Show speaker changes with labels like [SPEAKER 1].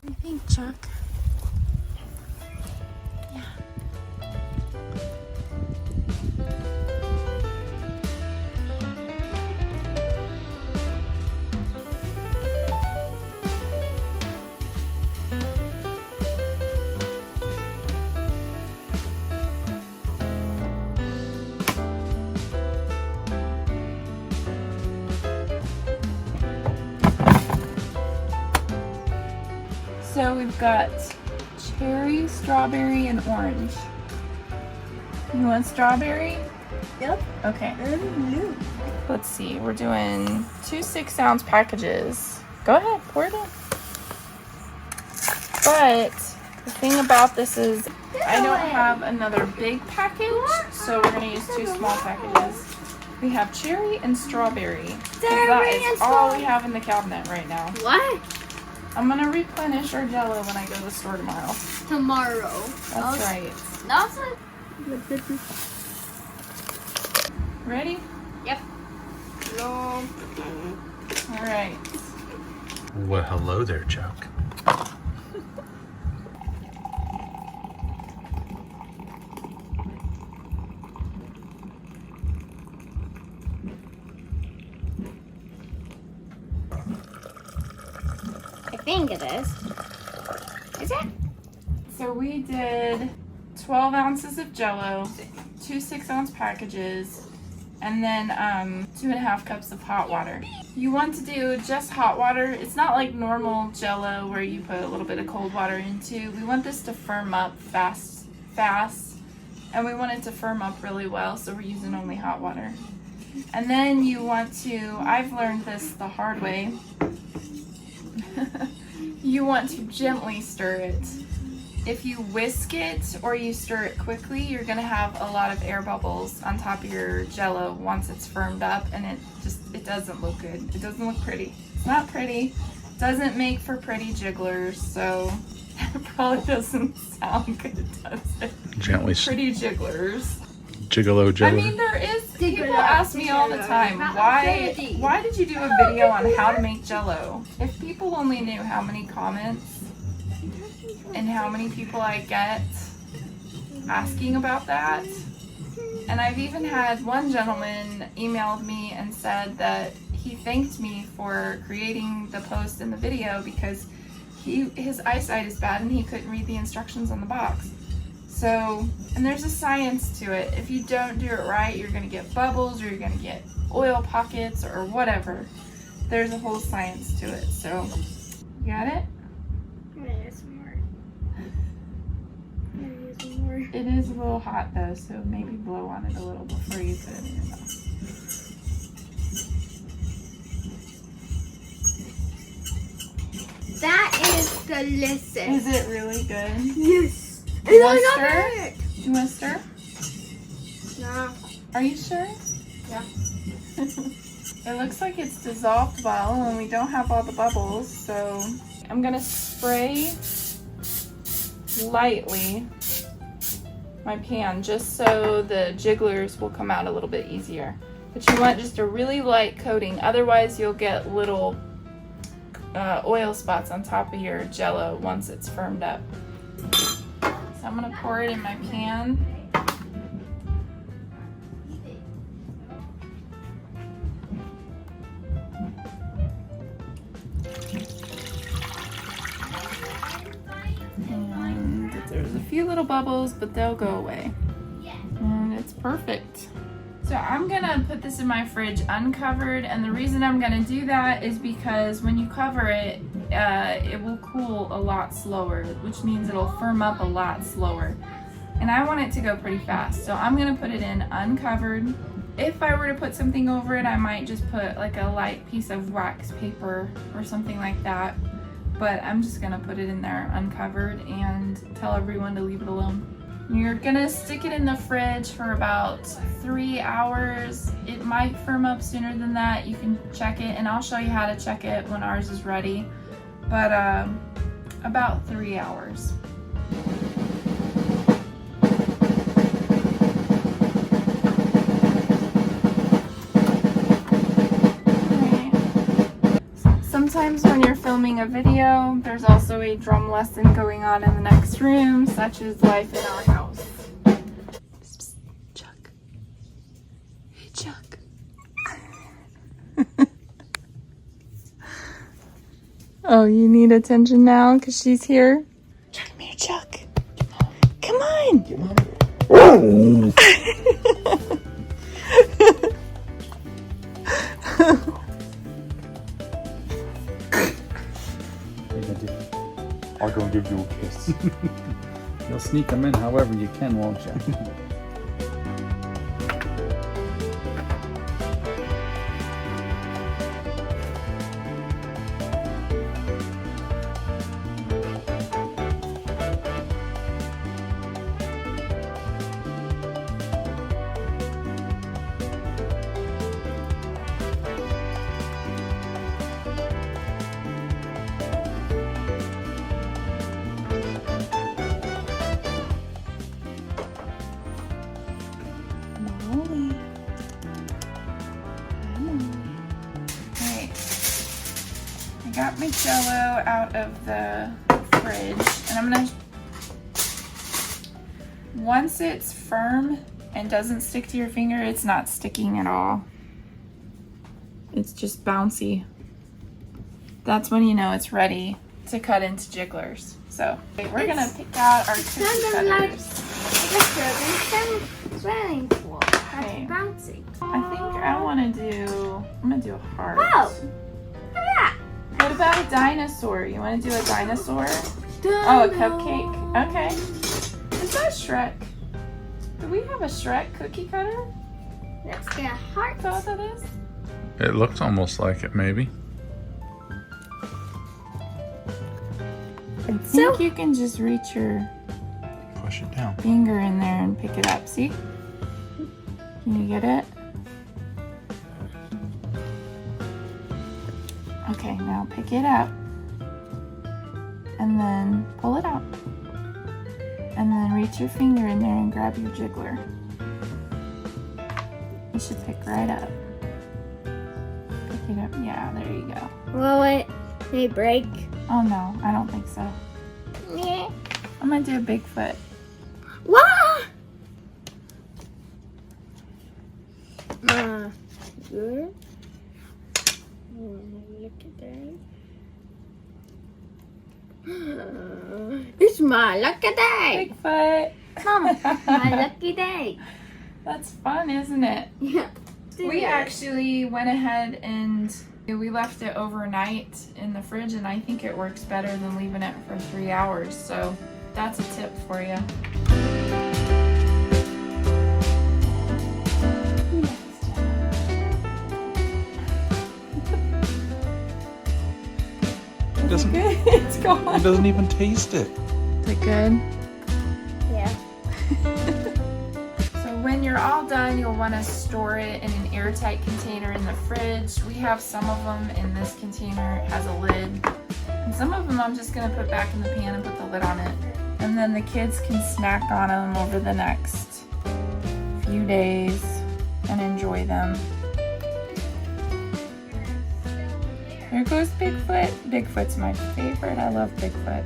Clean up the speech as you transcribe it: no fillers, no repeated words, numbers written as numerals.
[SPEAKER 1] do you think, Chuck? Yeah. So we've got cherry, strawberry, and orange. You want strawberry?
[SPEAKER 2] Yep.
[SPEAKER 1] Okay. Let's see. We're doing 2 6-ounce packages. Go ahead, pour it in. But the thing about this is I don't have another big package, so we're going to use 2 small packages. We have cherry and strawberry. That is all we have in the cabinet right now.
[SPEAKER 2] What?
[SPEAKER 1] I'm gonna replenish our Jello when I go to the store tomorrow.
[SPEAKER 2] Tomorrow.
[SPEAKER 1] That's right.
[SPEAKER 2] That's
[SPEAKER 1] Ready?
[SPEAKER 2] Yep. No.
[SPEAKER 1] All right.
[SPEAKER 3] Well, hello there, Chuck.
[SPEAKER 2] I think it is. Is it?
[SPEAKER 1] So we did 12 ounces of Jello, 2 6-ounce packages, and then 2.5 cups of hot water. You want to do just hot water. It's not like normal Jello where you put a little bit of cold water into. We want this to firm up fast, and we want it to firm up really well, so we're using only hot water. And then you want to, I've learned this the hard way, you want to gently stir it. If you whisk it or you stir it quickly, you're gonna have a lot of air bubbles on top of your Jello once it's firmed up, and it doesn't look good. It doesn't look pretty. It's not pretty. It doesn't make for pretty jigglers, so it probably doesn't sound good, does it?
[SPEAKER 3] Gently.
[SPEAKER 1] Pretty jigglers.
[SPEAKER 3] Gigolo,
[SPEAKER 1] I mean, there is, people ask me all the time, why did you do a video on how to make Jello? If people only knew how many comments and how many people I get asking about that. And I've even had one gentleman emailed me and said that he thanked me for creating the post and the video because his eyesight is bad and he couldn't read the instructions on the box. So, and there's a science to it. If you don't do it right, you're gonna get bubbles or you're gonna get oil pockets or whatever. There's a whole science to it. So, you got it? It is a little hot though, so maybe blow on it a little before you put it in your mouth.
[SPEAKER 2] That is delicious.
[SPEAKER 1] Is it really good?
[SPEAKER 2] Yes.
[SPEAKER 1] You want to stir? You want to stir?
[SPEAKER 2] No.
[SPEAKER 1] Are you sure?
[SPEAKER 2] Yeah.
[SPEAKER 1] It looks like it's dissolved well and we don't have all the bubbles, so I'm gonna spray lightly my pan just so the jigglers will come out a little bit easier. But you want just a really light coating, otherwise you'll get little oil spots on top of your Jello once it's firmed up. So I'm gonna pour it in my pan. And there's a few little bubbles, but they'll go away. And it's perfect. So I'm gonna put this in my fridge uncovered, and the reason I'm gonna do that is because when you cover it, it will cool a lot slower, which means it'll firm up a lot slower. And I want it to go pretty fast, so I'm gonna put it in uncovered. If I were to put something over it, I might just put like a light piece of wax paper or something like that. But I'm just gonna put it in there uncovered and tell everyone to leave it alone. You're gonna stick it in the fridge for about 3 hours. It might firm up sooner than that. You can check it, and I'll show you how to check it when ours is ready. But about 3 hours. sometimes when you're filming a video, there's also a drum lesson going on in the next room, such as life in our house. Psst, Chuck. Hey, Chuck. Oh, you need attention now because she's here? Come here, Chuck. Come on.
[SPEAKER 4] I'll go and give you a kiss.
[SPEAKER 5] You'll sneak them in however you can, won't you?
[SPEAKER 1] Got my Jello out of the fridge, and I'm gonna, once it's firm and doesn't stick to your finger, it's not sticking at all. It's just bouncy. That's when you know it's ready to cut into jigglers. So we're gonna pick out our cookie cutters.
[SPEAKER 2] Swimming pool. That's
[SPEAKER 1] Okay.
[SPEAKER 2] bouncy.
[SPEAKER 1] I think I'm gonna do a heart.
[SPEAKER 2] Whoa! Look at that.
[SPEAKER 1] What about a dinosaur? You want to do a dinosaur?
[SPEAKER 2] Dino.
[SPEAKER 1] Oh, a cupcake? Okay. Is that Shrek? Do we have a Shrek cookie cutter?
[SPEAKER 2] Let's get a heart.
[SPEAKER 1] Is that what that is?
[SPEAKER 3] It looks almost like it, maybe.
[SPEAKER 1] I think you can just reach your
[SPEAKER 3] Push it down.
[SPEAKER 1] finger in there and pick it up. See? Can you get it? Okay, now pick it up. And then pull it out. And then reach your finger in there and grab your jiggler. You should pick right up. Pick it up. Yeah, there you go.
[SPEAKER 2] Will it break?
[SPEAKER 1] Oh no, I don't think so.
[SPEAKER 2] Yeah.
[SPEAKER 1] I'm gonna do a Bigfoot.
[SPEAKER 2] What? Good. Look at that. It's my lucky day.
[SPEAKER 1] Bigfoot!
[SPEAKER 2] Mama, my lucky day.
[SPEAKER 1] That's fun, isn't it?
[SPEAKER 2] Yeah.
[SPEAKER 1] We actually went ahead and we left it overnight in the fridge, and I think it works better than leaving it for 3 hours. So that's a tip for you.
[SPEAKER 3] It doesn't, it
[SPEAKER 1] It's gone.
[SPEAKER 3] doesn't even taste it.
[SPEAKER 1] Is it good?
[SPEAKER 2] Yeah.
[SPEAKER 1] So when you're all done, you'll want to store it in an airtight container in the fridge. We have some of them in this container. It has a lid. And some of them I'm just going to put back in the pan and put the lid on it. And then the kids can snack on them over the next few days and enjoy them. Here goes Bigfoot. Bigfoot's my favorite. I love Bigfoot.